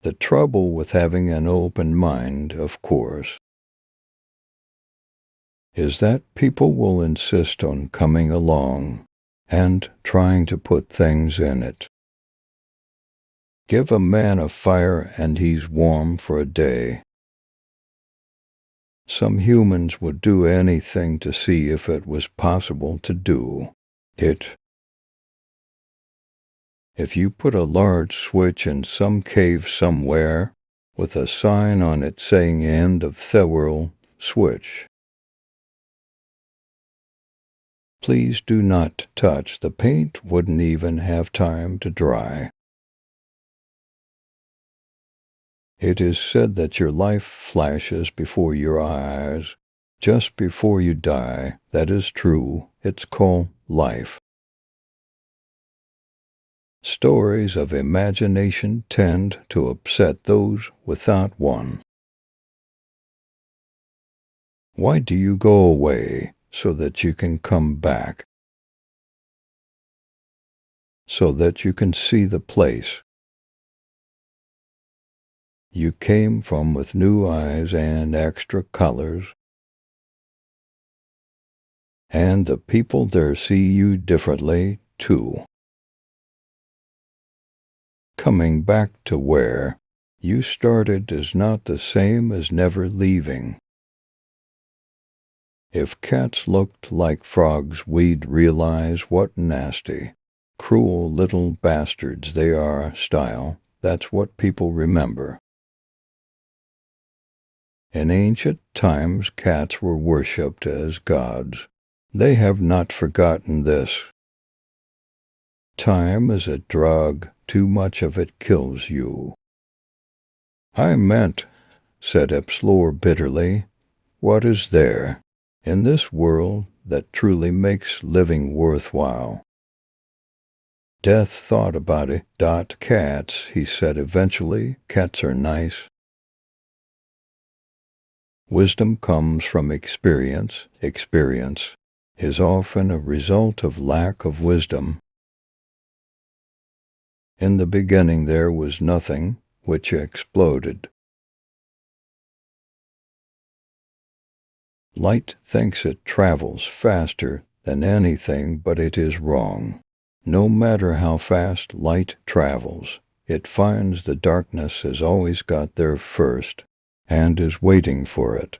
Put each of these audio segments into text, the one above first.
The trouble with having an open mind, of course, is that people will insist on coming along and trying to put things in it. Give a man a fire and he's warm for a day. Some humans would do anything to see if it was possible to do it. If you put a large switch in some cave somewhere with a sign on it saying "End of Thewirl Switch," please do not touch. The paint wouldn't even have time to dry. It is said that your life flashes before your eyes just before you die. That is true. It's called life. Stories of imagination tend to upset those without one. Why do you go away? So that you can come back. So that you can see the place you came from with new eyes and extra colors. And the people there see you differently, too. Coming back to where you started is not the same as never leaving. If cats looked like frogs, we'd realize what nasty, cruel little bastards they are. Style, that's what people remember. In ancient times, cats were worshipped as gods. They have not forgotten this. Time is a drug. Too much of it kills you. I meant, said Epsilor bitterly, what is there in this world that truly makes living worthwhile? Death thought about it. Cats, he said eventually. Cats are nice. Wisdom comes from experience. Experience is often a result of lack of wisdom. In the beginning there was nothing, which exploded. Light thinks it travels faster than anything, but it is wrong. No matter how fast light travels, it finds the darkness has always got there first and is waiting for it.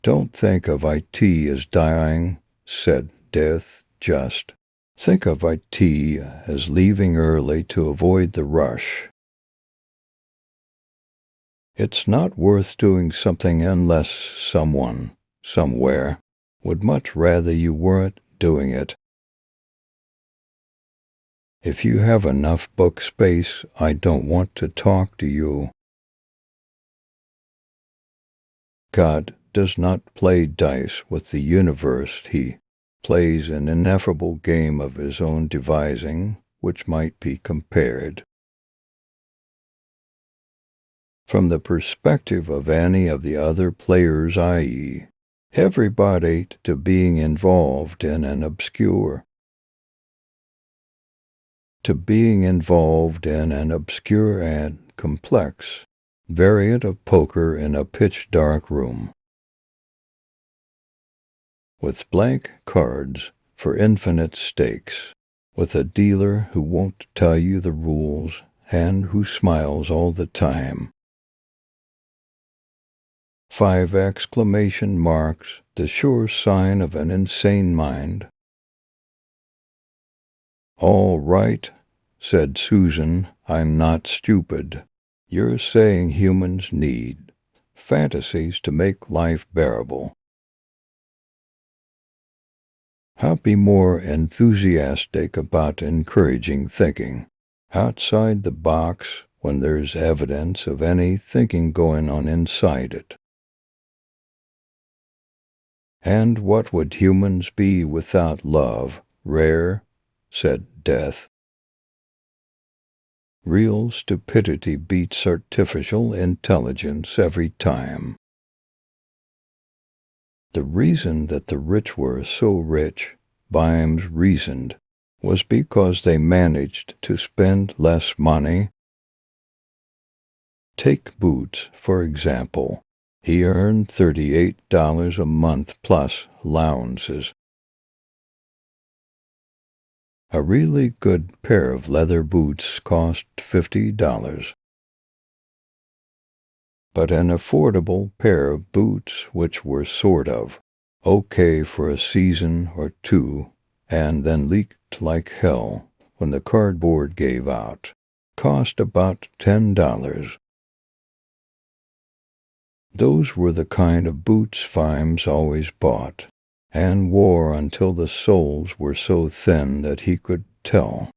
Don't think of IT as dying, said Death, just. Think of IT as leaving early to avoid the rush. It's not worth doing something unless someone, somewhere, would much rather you weren't doing it. If you have enough book space, I don't want to talk to you. God does not play dice with the universe. He plays an ineffable game of his own devising, which might be compared, from the perspective of any of the other players, i.e., everybody, to being involved in an obscure and complex variant of poker in a pitch-dark room, with blank cards for infinite stakes, with a dealer who won't tell you the rules and who smiles all the time. 5 exclamation marks, the sure sign of an insane mind. All right, said Susan, I'm not stupid. You're saying humans need fantasies to make life bearable. I'll be more enthusiastic about encouraging thinking outside the box when there's evidence of any thinking going on inside it. And what would humans be without love? Rare, said Death. Real stupidity beats artificial intelligence every time. The reason that the rich were so rich, Vimes reasoned, was because they managed to spend less money. Take Boots, for example. He earned $38 a month plus allowances. A really good pair of leather boots cost $50. But an affordable pair of boots which were sort of okay for a season or two and then leaked like hell when the cardboard gave out cost about $10. Those were the kind of boots Vimes always bought and wore until the soles were so thin that he could tell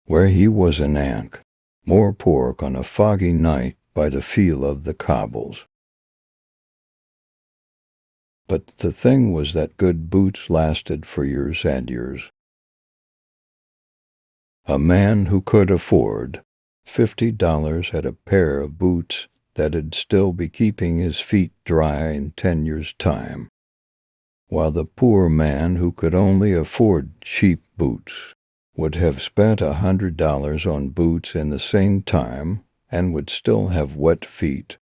where he was an ant, more pork on a foggy night by the feel of the cobbles. But the thing was that good boots lasted for years and years. A man who could afford $50 had a pair of boots that'd still be keeping his feet dry in 10 years' time, while the poor man who could only afford cheap boots would have spent $100 on boots in the same time and would still have wet feet